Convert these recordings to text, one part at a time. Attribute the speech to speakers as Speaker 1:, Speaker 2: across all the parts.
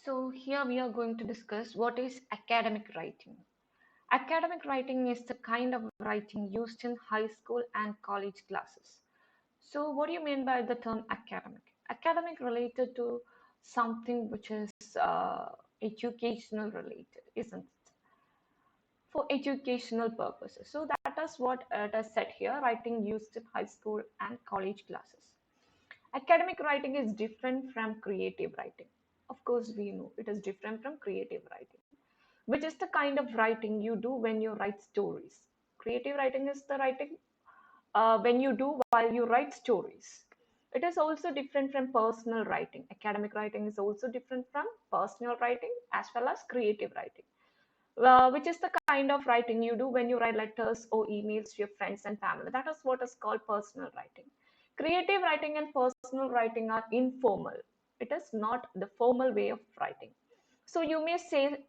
Speaker 1: So, here we are going to discuss what is academic writing. Academic writing is the kind of writing used in high school and college classes. So, what do you mean by the term academic? Academic related to something which is educational related, isn't it? For educational purposes. So, that is what it is said here writing used in high school and college classes. Academic writing is different from creative writing. Of course, we know it is different from creative writing, which is the kind of writing you do when you write stories. Creative writing is the writing when you do while you write stories. It is also different from personal writing. Academic writing is also different from personal writing as well as creative writing, which is the kind of writing you do when you write letters or emails to your friends and family. That is what is called personal writing. Creative writing and personal writing are informal. It is not the formal way of writing. So you may say,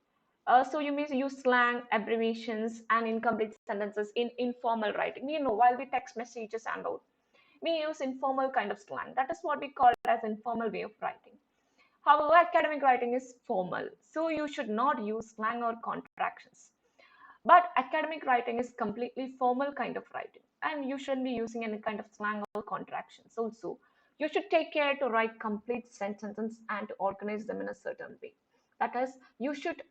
Speaker 1: so you may use slang, abbreviations, and incomplete sentences in informal writing. You know, while we text messages and all, we use informal kind of slang. That is what we call as informal way of writing. However, academic writing is formal, so you should not use slang or contractions. But academic writing is completely formal kind of writing, and you shouldn't be using any kind of slang or contractions. Also, you should take care to write complete sentences and to organize them in a certain way. That is, you should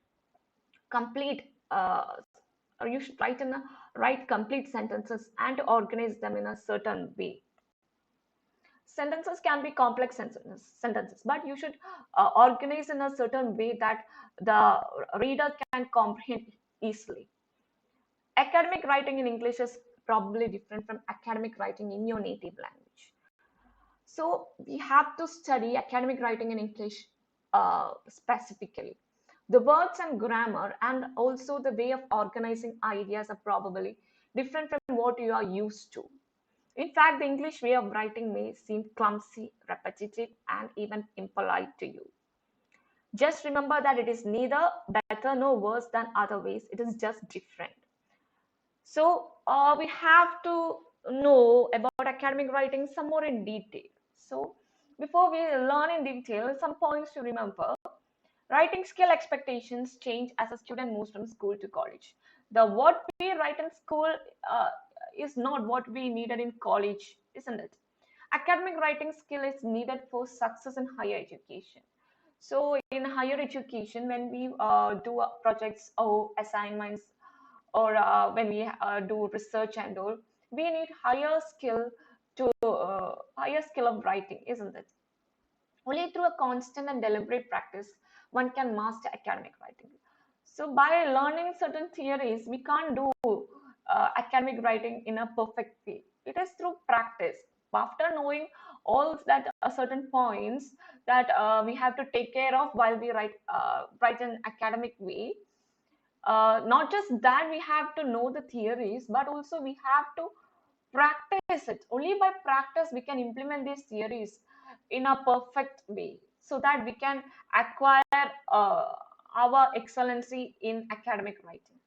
Speaker 1: complete or you should write complete sentences and to organize them in a certain way. Sentences can be complex sentences, but you should organize in a certain way that the reader can comprehend easily. Academic writing in English is probably different from academic writing in your native language. So we have to study academic writing in English specifically. The words and grammar and also the way of organizing ideas are probably different from what you are used to. In fact, the English way of writing may seem clumsy, repetitive, and even impolite to you. Just remember that it is neither better nor worse than other ways, it is just different. So, we have to know about academic writing some more in detail. So, before we learn in detail, some points to remember. Writing skill expectations change as a student moves from school to college. The what we write in school is not what we needed in college, isn't it? Academic writing skill is needed for success in higher education. So, in higher education, when we do projects or assignments, or when we do research and all, we need higher skill of writing, isn't it? Only through a constant and deliberate practice, one can master academic writing. So, by learning certain theories, we can't do academic writing in a perfect way. It is through practice. After knowing all that certain points that we have to take care of while we write in academic way, not just that we have to know the theories, but also we have to practice it. Only by practice we can implement these theories in a perfect way so that we can acquire our excellency in academic writing.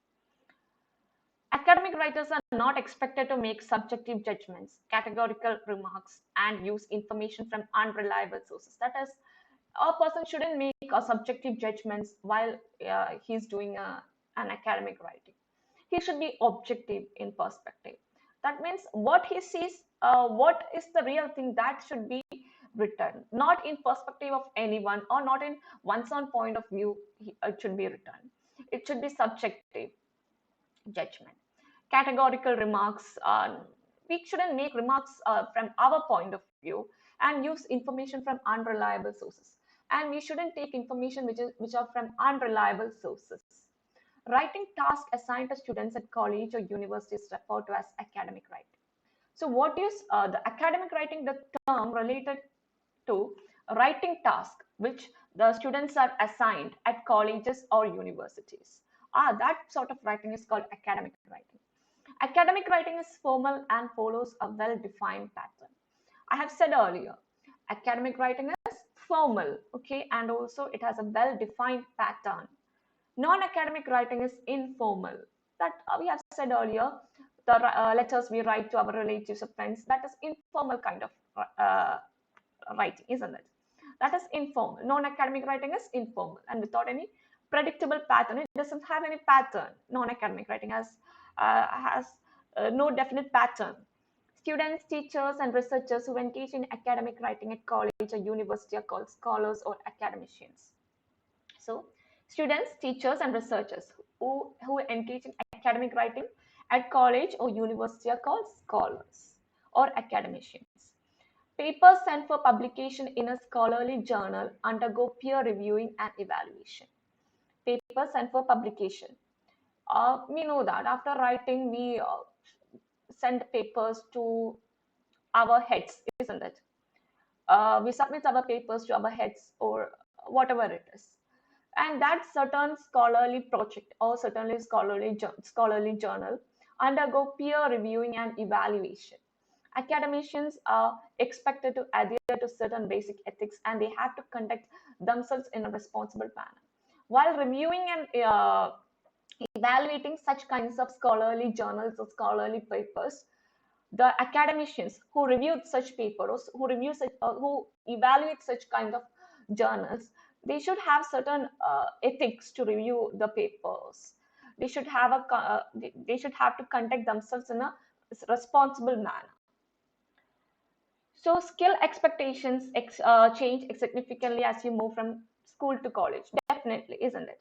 Speaker 1: Academic writers are not expected to make subjective judgments, categorical remarks, and use information from unreliable sources. That is, a person shouldn't make subjective judgments while he's doing an academic writing. He should be objective in perspective. That means what he sees, what is the real thing that should be written, not in perspective of anyone or not in one's own point of view. It should be written. It should be subjective judgment. Categorical remarks, we shouldn't make remarks from our point of view and use information from unreliable sources. And we shouldn't take information which are from unreliable sources. Writing tasks assigned to students at college or university is referred to as academic writing. So, what is the academic writing? The term related to writing task which the students are assigned at colleges or universities. That sort of writing is called academic writing. Academic writing is formal and follows a well defined pattern. I have said earlier, academic writing is formal, okay, and also it has a well defined pattern. Non academic writing is informal. That we have said earlier, the letters we write to our relatives or friends, that is informal kind of writing, isn't it? That is informal. Non-academic writing is informal and without any predictable pattern. It doesn't have any pattern. Non-academic writing has no definite pattern. Students, teachers, and researchers who engage in academic writing at college or university are called scholars or academicians. So, students, teachers, and researchers who engage in academic writing at college or university are called scholars or academicians. Papers sent for publication in a scholarly journal undergo peer reviewing and evaluation. Papers sent for publication. We know that after writing, we send papers to our heads, isn't it? We submit our papers to our heads or whatever it is. And that certain scholarly project or certainly scholarly journal undergo peer reviewing and evaluation. Academicians are expected to adhere to certain basic ethics and they have to conduct themselves in a responsible manner. While reviewing and evaluating such kinds of scholarly journals or scholarly papers, the academicians who reviewed such papers, who evaluate such kind of journals, they should have certain ethics to review the papers. They should have they should have to conduct themselves in a responsible manner. So skill expectations change significantly as you move from school to college. Definitely, isn't it?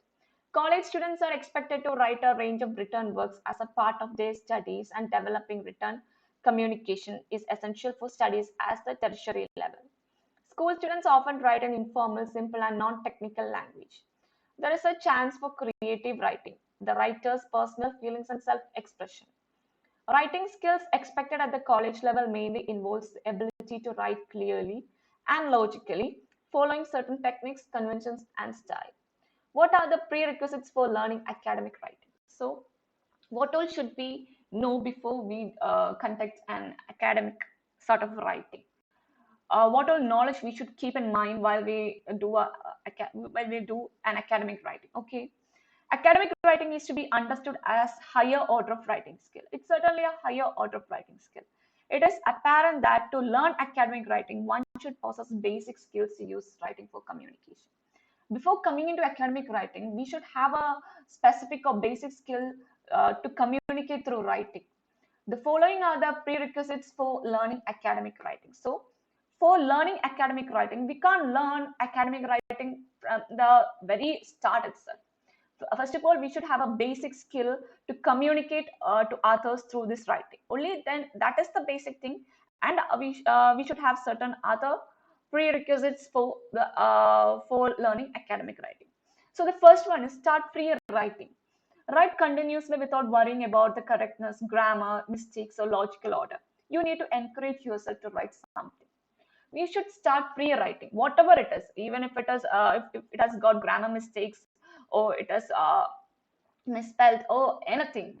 Speaker 1: College students are expected to write a range of written works as a part of their studies, and developing written communication is essential for studies at the tertiary level. School students often write in informal, simple, and non technical language. There is a chance for creative writing, the writer's personal feelings and self expression. Writing skills expected at the college level mainly involves the ability to write clearly and logically, following certain techniques, conventions, and style. What are the prerequisites for learning academic writing? So, what all should we know before we conduct an academic sort of writing? What all knowledge we should keep in mind while we do an academic writing? Okay, academic writing is to be understood as higher order of writing skill. It's certainly a higher order of writing skill. It is apparent that to learn academic writing, one should possess basic skills to use writing for communication. Before coming into academic writing, we should have a specific or basic skill to communicate through writing. The following are the prerequisites for learning academic writing. So, for learning academic writing, we can't learn academic writing from the very start itself. First of all, we should have a basic skill to communicate to others through this writing. Only then, that is the basic thing, and we should have certain other prerequisites for learning academic writing. So the first one is start free writing. Write continuously without worrying about the correctness, grammar, mistakes, or logical order. You need to encourage yourself to write something. We should start free writing, whatever it is, even if it has got grammar mistakes or it has misspelled or anything,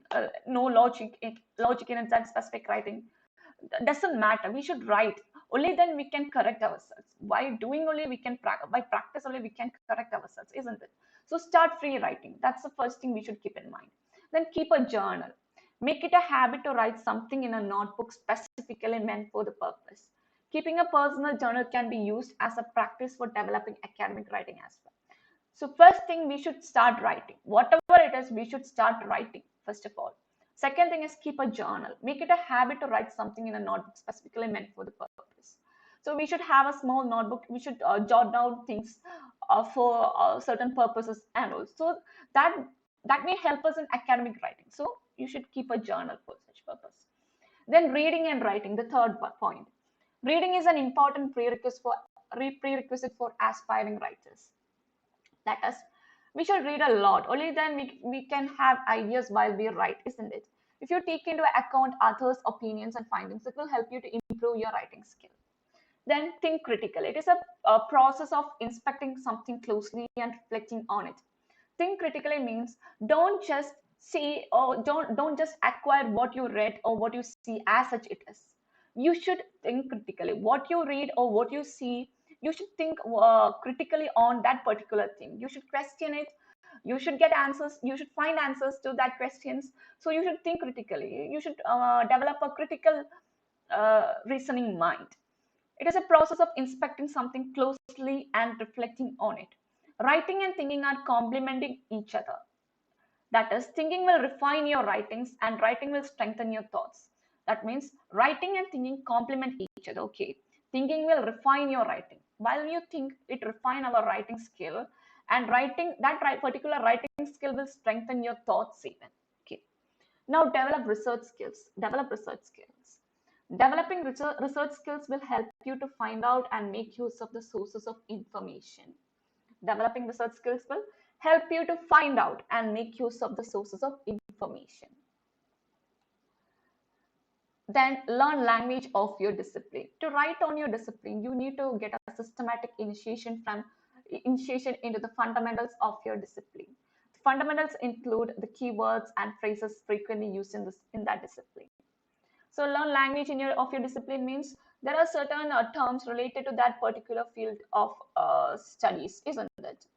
Speaker 1: no logic in that specific writing. Doesn't matter. We should write. Only then we can correct ourselves. By doing only we can by practice only we can correct ourselves, isn't it? So start free writing. That's the first thing we should keep in mind. Then keep a journal. Make it a habit to write something in a notebook specifically meant for the purpose. Keeping a personal journal can be used as a practice for developing academic writing as well. So first thing, we should start writing. Whatever it is, we should start writing first of all. Second thing is keep a journal. Make it a habit to write something in a notebook specifically meant for the purpose. So we should have a small notebook. We should jot down things for certain purposes and all. So that that may help us in academic writing. So you should keep a journal for such purpose. Then reading and writing, the third point. Reading is an important prerequisite for aspiring writers. That is, we should read a lot. Only then we can have ideas while we write, isn't it? If you take into account others' opinions and findings, it will help you to improve your writing skill. Then think critically. It is a process of inspecting something closely and reflecting on it. Think critically means don't just see or don't just acquire what you read or what you see as such it is. You should think critically. What you read or what you see, you should think critically on that particular thing. You should question it. You should get answers. You should find answers to that questions. So you should think critically. You should develop a critical reasoning mind. It is a process of inspecting something closely and reflecting on it. Writing and thinking are complementing each other. That is, thinking will refine your writings and writing will strengthen your thoughts. That means writing and thinking complement each other. Okay. Thinking will refine your writing. While you think, it refine our writing skill, and writing that particular writing skill will strengthen your thoughts even. Okay. Now develop research skills. Develop research skills. Developing research skills will help you to find out and make use of the sources of information. Developing research skills will help you to find out and make use of the sources of information. Then learn language of your discipline. To write on your discipline, you need to get a systematic initiation into the fundamentals of your discipline. Fundamentals include the keywords and phrases frequently used in that discipline. So learn language of your discipline means there are certain terms related to that particular field of studies, isn't it?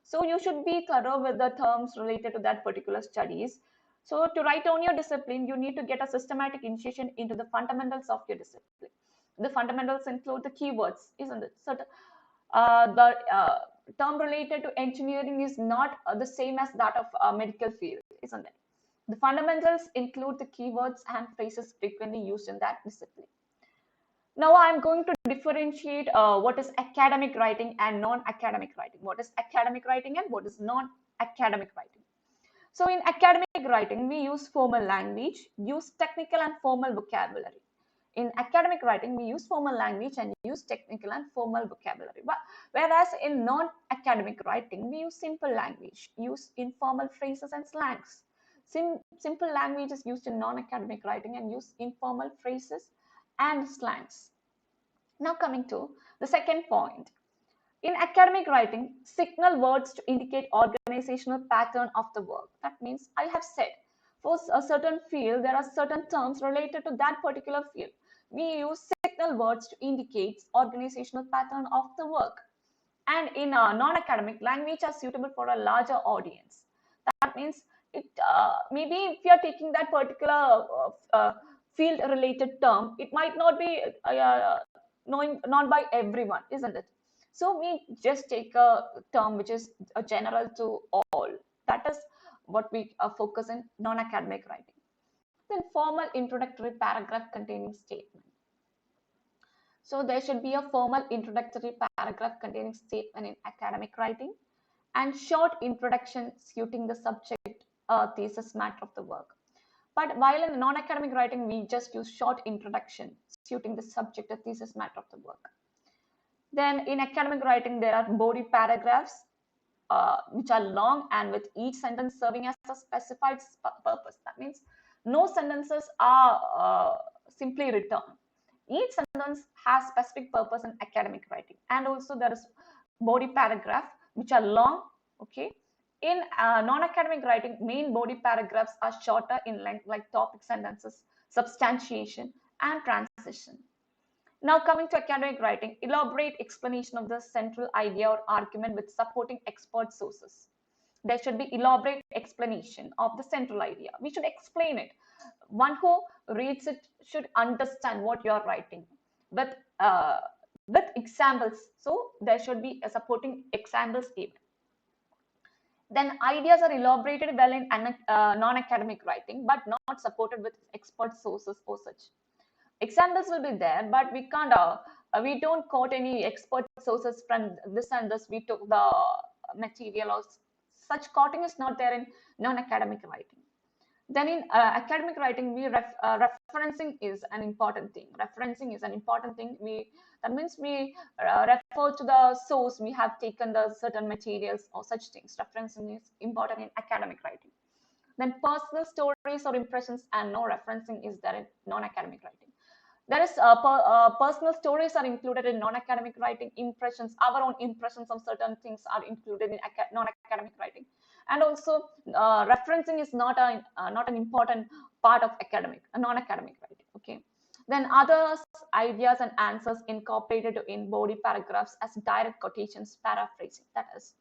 Speaker 1: So you should be thorough with the terms related to that particular studies. So to write on your discipline, you need to get a systematic initiation into the fundamentals of your discipline. The fundamentals include the keywords, isn't it? So the term related to engineering is not the same as that of medical field, isn't it? The fundamentals include the keywords and phrases frequently used in that discipline. Now I'm going to differentiate what is academic writing and non-academic writing. What is academic writing and what is non-academic writing. So in academic writing, we use formal language, use technical and formal vocabulary. In academic writing, we use formal language and use technical and formal vocabulary. Whereas in non-academic writing, we use simple language, use informal phrases and slangs. Simple language is used in non-academic writing and use informal phrases and slangs. Now coming to the second point. In academic writing, signal words to indicate organizational pattern of the work. That means I have said for a certain field, there are certain terms related to that particular field. We use signal words to indicate organizational pattern of the work. And in non-academic, language are suitable for a larger audience. That means it maybe if you're taking that particular field related term, it might not be known by everyone, isn't it? So we just take a term which is general to all. That is what we focus in non-academic writing. Then formal introductory paragraph containing statement. So there should be a formal introductory paragraph containing statement in academic writing and short introduction suiting the subject, thesis, matter of the work. But while in non-academic writing, we just use short introduction suiting the subject, the thesis, matter of the work. Then in academic writing, there are body paragraphs, which are long and with each sentence serving as a specified purpose. That means no sentences are simply written. Each sentence has specific purpose in academic writing. And also there is body paragraph, which are long. Okay. In non-academic writing, main body paragraphs are shorter in length, like topic sentences, substantiation, and transition. Now coming to academic writing, elaborate explanation of the central idea or argument with supporting expert sources. There should be elaborate explanation of the central idea. We should explain it. One who reads it should understand what you are writing with examples. So there should be a supporting examples given. Then ideas are elaborated well in non-academic writing, but not supported with expert sources or such. Examples will be there, but we can't we don't quote any expert sources from this and this, we took the material, or such quoting is not there in non-academic writing. Then in academic writing, referencing is an important thing. Referencing is an important thing. That means we refer to the source, we have taken the certain materials or such things. Referencing is important in academic writing. Then personal stories or impressions, and no referencing is there in non-academic writing. There is personal stories are included in non-academic writing. Impressions, our own impressions of certain things are included in non-academic writing. And also referencing is not an important part of non-academic writing. Okay. Then others, ideas and answers incorporated in body paragraphs as direct quotations, paraphrasing. That is,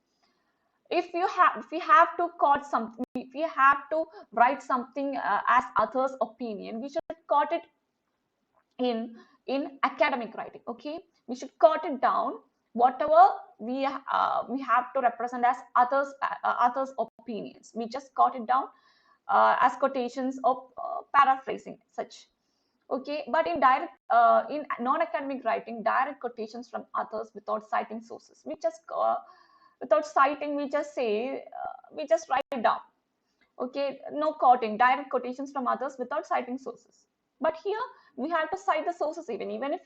Speaker 1: if we have to quote something, if we have to write something as others' opinion, we should quote it in in academic writing. Okay, we should cut it down. Whatever we have to represent as others opinions, we just cut it down as quotations or paraphrasing such. Okay, but in non-academic writing, direct quotations from others without citing sources, we just without citing, we just say, we just write it down. Okay, no quoting, direct quotations from others without citing sources. But here we have to cite the sources, even if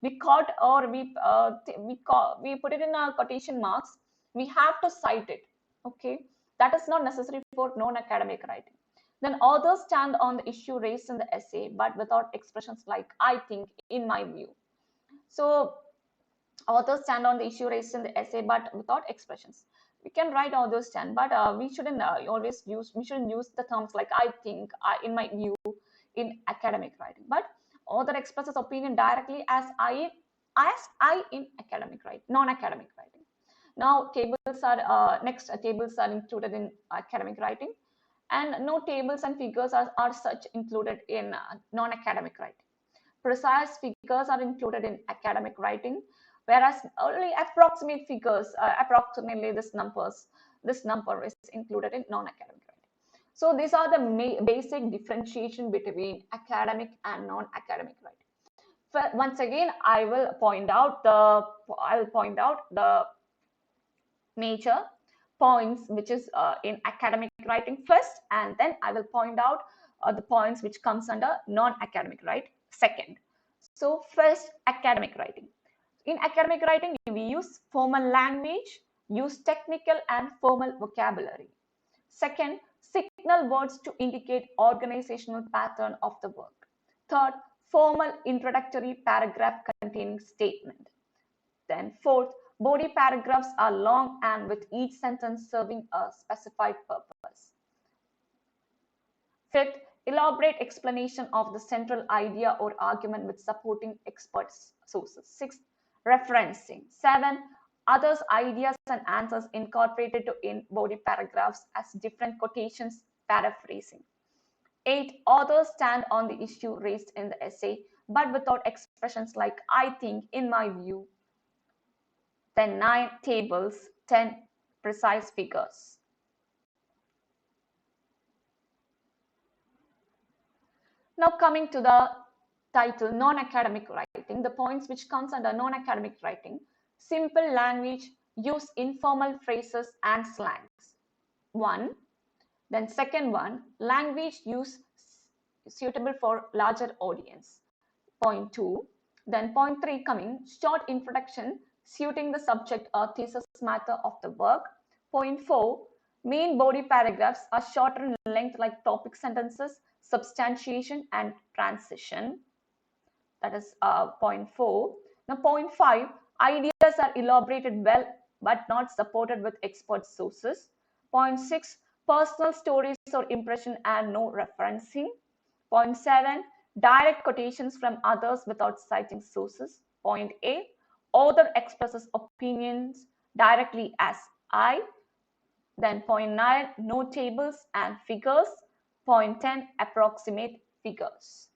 Speaker 1: we quote or we put it in our quotation marks, we have to cite it. Okay, that is not necessary for non-academic writing. Then authors stand on the issue raised in the essay, but without expressions like "I think," "in my view." So authors stand on the issue raised in the essay, but without expressions. We can write authors stand, but we shouldn't use the terms like "I think," "in my view" in academic writing. But author expresses opinion directly as I in academic writing, non-academic writing. Now tables are included in academic writing, and no tables and figures are such included in non-academic writing. Precise figures are included in academic writing, whereas only approximate figures, approximately this number is included in non-academic writing. So these are the basic differentiation between academic and non-academic writing. Once again, I'll point out the major points which is in academic writing first, and then I will point out the points which comes under non-academic writing second. So first, academic writing. In academic writing, we use formal language, use technical and formal vocabulary. Second, signal words to indicate organizational pattern of the work. Third, formal introductory paragraph containing statement. Then fourth, body paragraphs are long and with each sentence serving a specified purpose. Fifth, elaborate explanation of the central idea or argument with supporting expert sources. Sixth, referencing. Seven, others' ideas and answers incorporated in body paragraphs as different quotations, paraphrasing. Eight, authors stand on the issue raised in the essay, but without expressions like "I think," "in my view." Then 9, tables. 10, precise figures. Now coming to the title, non-academic writing, the points which comes under non-academic writing: simple language, use informal phrases and slangs. 1. Then second one, language use suitable for larger audience. Point 2. Then point 3 coming, short introduction suiting the subject or thesis matter of the work. Point 4, main body paragraphs are shorter in length like topic sentences, substantiation and transition. That is point 4. Now point 5, ideas are elaborated well but not supported with expert sources. Point 6, personal stories or impression and no referencing. Point 7, direct quotations from others without citing sources. Point 8, author expresses opinions directly as "I." Then point 9, no tables and figures. Point 10, approximate figures.